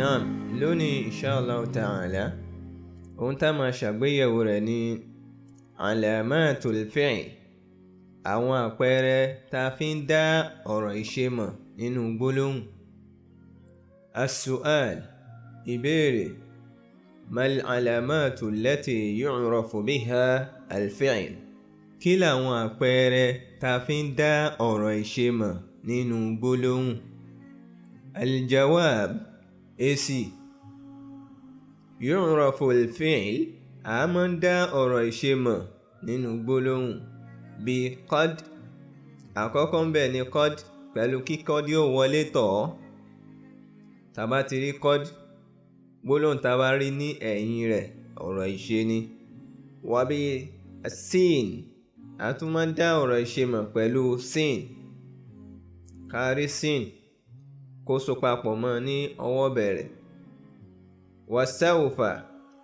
Naam, lónìí inshallah ta'ala ohun tá máa ṣàgbéyẹ̀wò rẹ̀ ní alamatul fi'l, àwọn àpẹẹrẹ tá fi ń dá ọ̀rọ̀ ìṣe mọ̀ nínú gbólóhùn. As-su'al, ìbéèrè: mal alamatu allati yu'rafu biha al-fi'l? Kí làwọn àpẹẹrẹ tá fi ń dá ọ̀rọ̀ ìṣe mọ̀ nínú gbólóhùn? Al-jawab, èsì: yu'rafu al-fi'l, a máa ń dá ọ̀rọ̀ ìṣe mọ̀ nínú gbólóhùn bí qad. Àkọ́kọ́ ń bẹ ní qad, pẹ̀lú kí qad yóò wọlé tọ̀ ọ́. Tá bá ti rí qad, gbólóhùn tá bá rí ní ẹ̀yìn rẹ̀ ọ̀rọ̀ ìṣe ni. Wà bí sin, a tún máa ń dá ọ̀rọ̀ ìṣe mọ̀ pẹ̀lú sin. Kárí sin kó so papọ̀ mọ́ ní ọwọ́ bẹ̀rẹ̀. Wa sawfa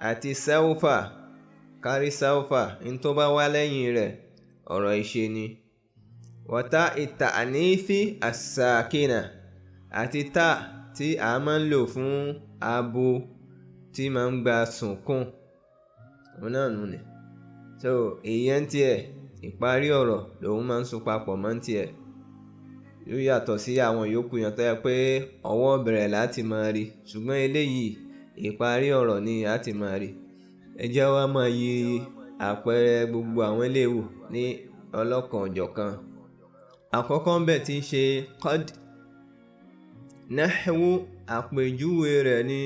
àti sawfa, kárí sawfa in tó bá wá lẹ́yìn rẹ̀ ọ̀rọ̀ ìṣe ni. Wa ta'i ta'nithi as-sakina, àti ta tí a máa ń lò fún abo tí máa ń gba sùnkún. Òun náà nù ni. So èyàn tiẹ̀ ìparí ọ̀rọ̀ lòun máa ń so papọ̀ mọ́ tiẹ̀. Yóò yàtọ̀ sí àwọn yòókù yẹn tó yẹ pé ọwọ́ bẹ̀rẹ̀ láti máa rí, ṣùgbọ́n eléyìí ìparí ọ̀rọ̀ ni a ti máa rí. Ẹ jẹ́ wá máa yí àpẹẹrẹ gbogbo àwọn eléwò ní ọlọ́kan ọ̀jọ̀kan. Àkọ́kọ́ ń bẹ tí ń ṣe qad. Nahwu, àpèjúwe rẹ̀ ní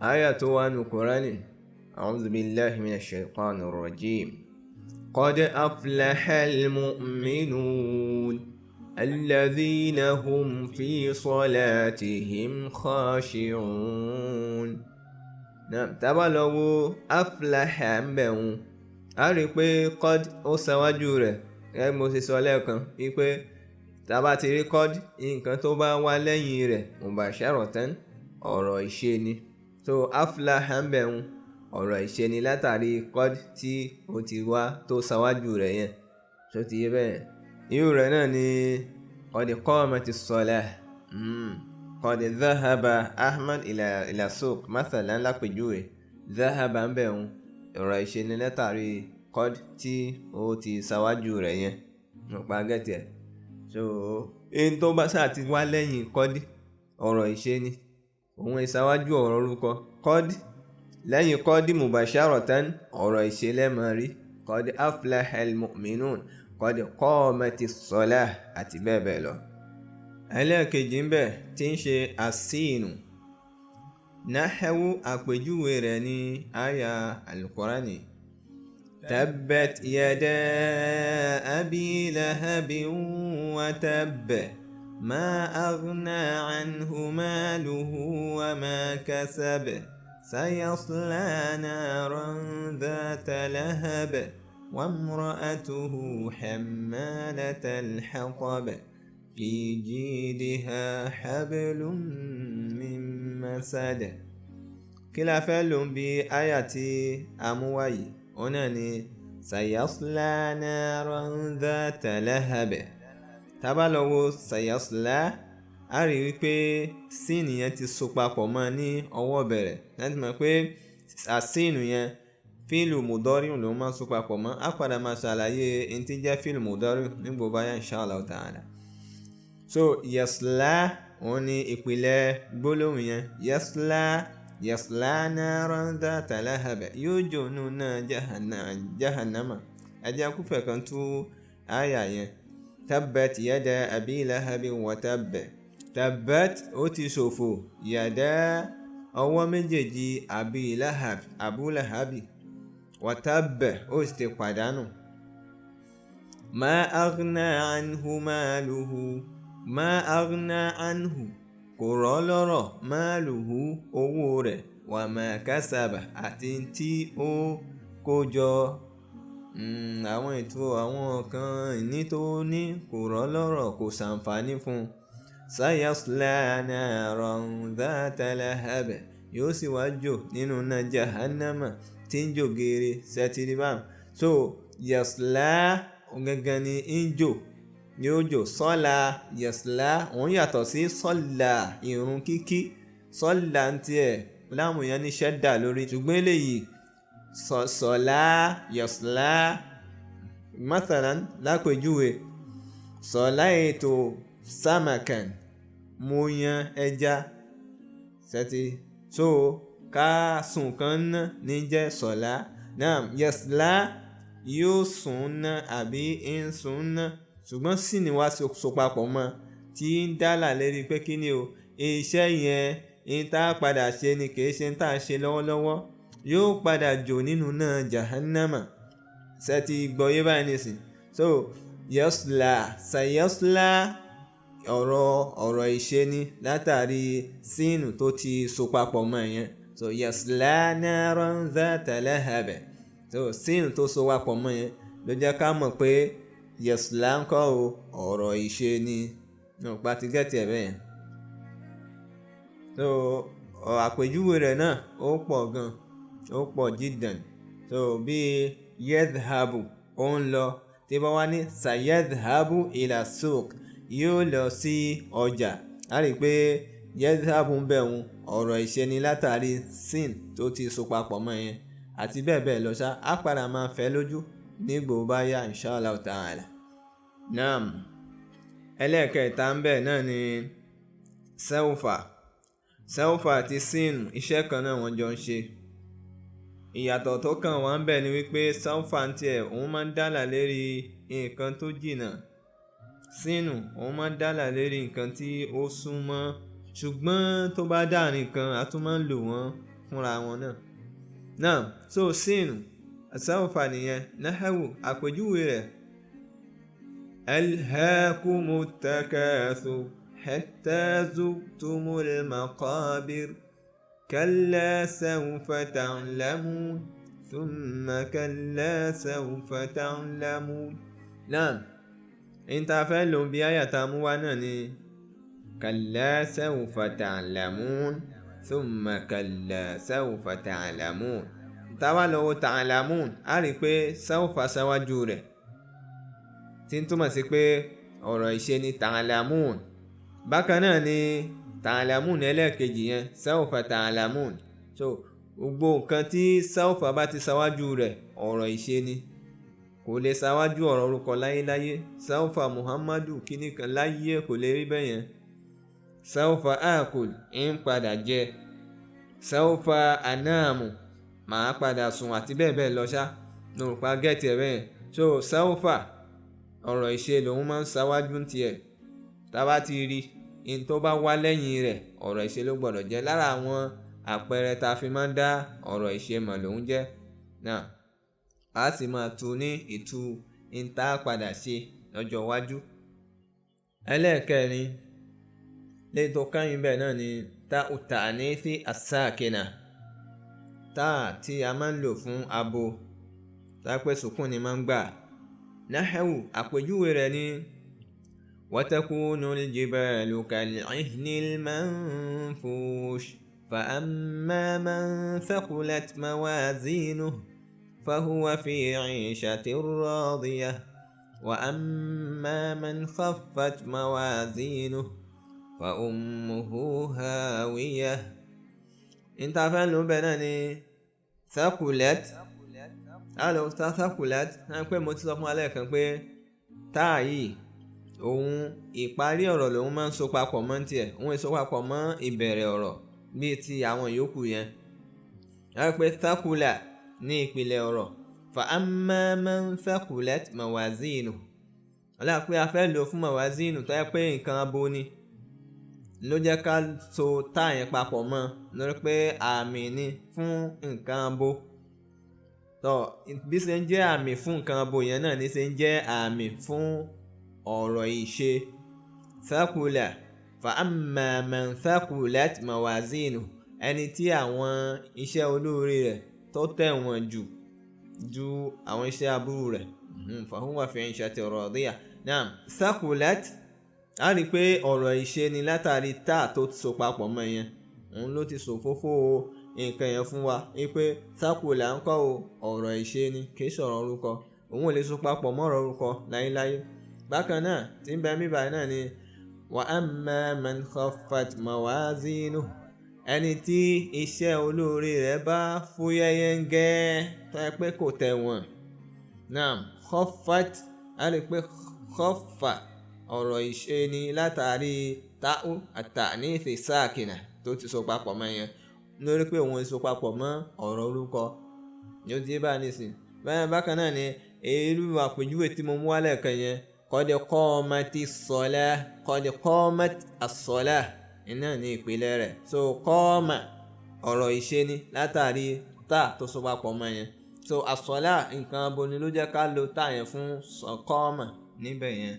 àyà tó wà nínú Kùránì. A'udhu billahi minash shaitanir rajim. Qad aflahal mu'minun alladhina hum fi salatihim khashi'un. Náà tá bá lọ wo aflaha ń bẹ hun, a rí pé qad ó ṣáwájú rẹ̀. Gẹ́gẹ́ mo ṣe sọ lẹ́ẹ̀kan wípé tá bá ti rí qad, nǹkan tó bá wá lẹ́yìn rẹ̀ mubasharatan ọ̀rọ̀ ìṣe ni. So aflaha ń bẹ hun ọ̀rọ̀ ìṣe ni látàrí qad tí ó ti wá tó ṣáwájú rẹ̀ yẹn. So ti yé bẹ́ẹ̀. Irú rẹ̀ náà ni qad qamatis salah. Qad dhahaba Ahmad ila suq mathalan, lápèjúwe. Dhahaba ń bẹ hun ọ̀rọ̀ ìṣe ni látàrí qad tí ó ti ṣáwájú rẹ̀ yẹn. Nípa gẹ́tì ẹ̀. So in tó bá sáà ti wá lẹ́yìn qad ọ̀rọ̀ ìṣe ni. Òun ìṣáwájú ọ̀rọ̀ orúkọ. Qad lẹ́yìn qad mubasharatan ọ̀rọ̀ ìṣe lẹ́mọ̀ rí. Qad aflahal mu'minun, qad qamatis salah àti bẹ́ẹ̀ bẹ́ẹ̀ lọ. Ẹlẹ́ẹ̀kejì ń bẹ tí ń ṣe as-sinu. Nahwu, àpèjúwe rẹ̀ ní àyà al-Qur'ani. Tabbat yada abi lahabin wa tabb, ma aghna anhu maluhu wa ma kasab, sayasla naran dhata lahab, wa imra'atuhu hammalatal hatab, fi jidiha hablum min masad. Kí la fẹ́ lò ń bí àyà tí a mú wáyìí? Òun náà ni sayasla naran dhata lahab. Tá bá lọ wo sayasla, a rí wípé sínú yẹn ti so papọ̀ mọ́ ní ọwọ́ bẹ̀rẹ̀. Láti mọ̀ pé àsínú yẹn fíìlù mudọ́rìun ló máa ń so papọ̀ mọ́. A padà máa ṣàlàyé in tí jẹ́ fíìlù mudọ́rìun nígbò báyà inshallah ta'ala. So yasla òun ni ìpìlẹ̀ gbólóhùn yẹn. Yasla naran dhata lahab, yóò jónú náà jahannama. Ẹ jẹ́ kúfẹ̀ kan tú àyà yẹn. Tabbat yada abi lahabin wa tabb. Tabbat ó ti ṣòfò. Yada ọwọ́ méjèèjì Abu Lahabi. Wa tabb ó sì ti pàdánù. Ma aghna anhu maluhu. Ma aghna anhu kò rọ̀ lọ́rọ̀. Maluhu owó rẹ̀. Wa ma kasaba àti tí ó kó jọ. Àwọn ètò àwọn kan ìní tó ní kò rọ̀ lọ́rọ̀, kò ṣàǹfààní fún. Sayasla naran dhata lahab, yóò sì wá jò nínú náà jahannama tí ń jò gèrè sẹ́tìrìbàm. So yasla gangan ni ń jò yóò jò. Sọ́la yasla òun yàtọ̀ sí sọ́la ìrun kíkí. sọ́là ń tiẹ̀ láàmù yẹn ní ṣẹ́dà lórí, ṣùgbọ́n eléyìí sọ̀lá yọ̀sọ̀lá. Mathalan lápèjúwe, sọ̀lá ètò samakan, mo yan ẹja sẹ́tì, so ká sùn kan ná ní jẹ́ sọ̀lá. Naam, yọ̀sọ̀lá yóò sùn ná àbí ń sùn ná, ṣùgbọ́n sì ni wá so papọ̀ mọ́ tí ń dálà lérí pé kí ni o, iṣẹ́ yẹn ń tá padà ṣe ni kì í ṣe ń tá ṣe lọ́wọ́lọ́wọ́, yóò padà jò nínú náà jahannama. Sẹ́tì gbọ́yé báyìí nìsín. So yasla sayasla ọ̀rọ̀ ìṣe ni látàrí sínú tó ti so papọ̀ mọ́ yẹn. So yasla naran dhata lahab, so sínú tó so papọ̀ mọ́ yẹn ló jẹ́ ká mọ̀ pé yasla ń kọ́ ọ̀rọ̀ ìṣe ni. Nípa ti gẹ́tì ẹ̀ bẹ́ẹ̀. So àpèjúwe rẹ̀ náà ó pọ̀ gan, ó pọ̀ jiddan. So bí yadhhabu ó ń lọ, tí bá wá ní sayadhhabu ila suq, yóò lọ sí ọjà. A rí pé yadhhabu ń bẹ̀ wọn ọ̀rọ̀ ìṣe ni látàrí sin tó ti so papọ̀ mọ́ yẹn, àti bẹ́ẹ̀ bẹ́ẹ̀ lọ ṣá. Á padà máa fẹ́ lójú nígbò bá yá inshallah ta'ala. Naam, ẹlẹ́ẹ̀kẹta ń bẹ̀ náà ni sawfa àti sin iṣẹ́ kan náà wọ́n jọ ń ṣe. Ìyàtọ̀ tó kàn wá ń bẹ̀ ni wípé sawfa ń tiẹ̀ òun máa ń dálà lérí nǹkan tó jìnnà, sínú òun máa ń dálà lérí nǹkan tí ó súnmọ́, ṣùgbọ́n tó bá dáàrin kan a tún máa ń lò wọ́n fúnra wọn náà. Náà so sínú sawfa nìyẹn. Nahawu àpèjúwe rẹ̀, alhaakumut takathur hatta zurtumul maqabir كلا سوف تعلمون ثم كلا سوف تعلمون. نعم، انت فعلوا بآية مواناني كلا سوف تعلمون ثم كلا سوف تعلمون. تولوا تعلمون أري pé سوف síwájú rẹ̀ tí ń túmọ̀ sí pé ọ̀rọ̀ ìṣe ni تعلمون. Bákan náà ni ta'lamun ẹlẹ́ẹ̀kejì yẹn sawfa ta'lamun. So gbogbo nǹkan tí sawfa bá ti ṣáwájú rẹ̀ ọ̀rọ̀ ìṣe ni, kò lè ṣáwájú ọ̀rọ̀ orúkọ láyéláyé. Sawfa muhammadu kíní kan láyé kò lè rí bẹ́ẹ̀ yẹn. Sawfa akul ń padà jẹ, sawfa anamu màá padà sùn, àti bẹ́ẹ̀ bẹ́ẹ̀ lọ ṣá. Nùrùpá gẹ́tì ẹ̀ bẹ́ẹ̀. So sawfa ọ̀rọ̀ ìṣe lòun máa ń ṣáwájú tiẹ̀. Tá bá ti rí in tó bá wá lẹ́yìn rẹ̀ ọ̀rọ̀ ìṣe ló gbọ́dọ̀ jẹ́. Lára àwọn àpẹẹrẹ tá fi máa ń dá ọ̀rọ̀ ìṣe mọ̀ lòun jẹ́. Náà a sì máa tú ní ìtú in tá padà ṣe lọ́jọ́ iwájú. Ẹlẹ́ẹ̀kẹrin lè tó káyìn bẹ́ẹ̀ náà ni ta'u ta'nithi as-sakina, táà tí a máa ń lò fún abo tápẹ́ sùkún ni máa ń gbà. Nahawu àpèjúwe rẹ̀ ni وتكون الجبال كالعهن المنفوش فأما من ثقلت موازينه فهو في عيشة راضية وأما من خفت موازينه فأمه هاوية. انت فعلوا بناني ثقلت ألو ثقلت نقول متصف عليك نقول تاي òun ìparí ọ̀rọ̀ lòun máa ń so papọ̀ mọ́ tiẹ̀, òun so papọ̀ mọ́ ìbẹ̀rẹ̀ ọ̀rọ̀ bíi ti àwọn yòókù yẹn. wọ́n pe thaqula ní ìpìlẹ̀ ọ̀rọ̀, fa amma man thaqulat mawazinu. ọ̀la pé a fẹ́ lò fún mawazinu tó yẹ pé nǹkan abo ni, ló jẹ́ ká so tá yẹn papọ̀ mọ́, lórí pé àmì ni fún nǹkan abo. tó bí ṣe ń jẹ́ àmì fún nǹkan abo yẹn náà ní ṣe ń jẹ́ àmì fún ọ̀rọ̀ ìṣe. thaqula fa amma man thaqulat mawazinu, ẹni tí àwọn iṣẹ́ olóore rẹ̀ tó tẹ̀wọ̀n ju àwọn iṣẹ́ aburú rẹ̀, fa huwa fi 'ishatin radiyah. Naam, thaqulat a rí pé ọ̀rọ̀ ìṣe ni látàrí tá tó so papọ̀ mọ́ yẹn, òun ló ti sọ fófó nǹkan yẹn fún wa wípé thaqula ń kọ́ ọ̀rọ̀ ìṣe ni, kì í sọ̀rọ̀ orúkọ. òun ò lè so papọ̀ mọ́ ọ̀rọ̀ orúkọ láyéláyé. Bákan náà tí ń bẹ mí báyìí náà ni wa amma man khaffat mawazinuhu, ẹni tí iṣẹ́ olóore rẹ̀ bá fúyẹ́yẹ́ ń gẹ́ tó yẹ pé kò tẹ̀wọ̀n. Naam, khaffat a rí pé khaffa ọ̀rọ̀ ìṣe ni látàrí ta'u at-ta'nith sakina tó ti so papọ̀ mọ́ yẹn lórí pé òun so papọ̀ mọ́ ọ̀rọ̀ orúkọ ni ó ti bá nísìn. Bákan náà ni irú àpèjúwe tí mo mú wá lẹ́ẹ̀kan yẹn qad qamati s-salah, qad qamat as-salah iná ní ìpìlẹ̀ rẹ̀. So qama ọ̀rọ̀ ìṣe ni látàrí tá tó so papọ̀ mọ́ yẹn. So as-salah nǹkan aboni ló jẹ́ ká lo tá yẹn fún qama níbẹ̀ yẹn.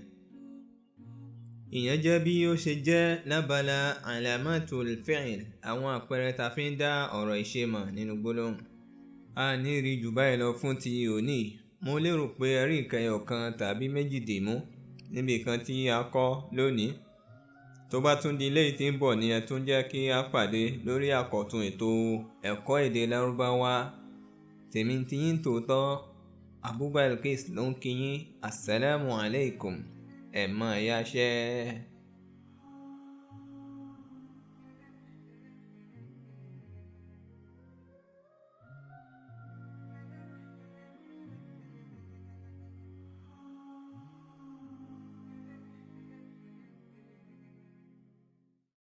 Ìyẹn jẹ́ bí ó ṣe jẹ́ lábala alamatul fi'l, àwọn àpẹẹrẹ ta fi ń dá ọ̀rọ̀ ìṣe mọ̀ nínú gbólóhùn. A ní rí jù báyìí lọ fún ti òní. Mo lérò pé ẹ rí nǹkan ẹyọ̀kan tàbí méjì dìmú níbi kan tí a kọ́ lónìí. Tó bá tún di léyìí tí ń bọ̀ ni ẹ tún jẹ́ kí a pàdé lórí àkọ́tún ètò ẹ̀kọ́ èdè Lárúbáwá. Tèmi tí yín tòótọ́ Abu Balqis ló ń kí yín. Assalamu alaikum. Ẹ máa yáṣẹ́.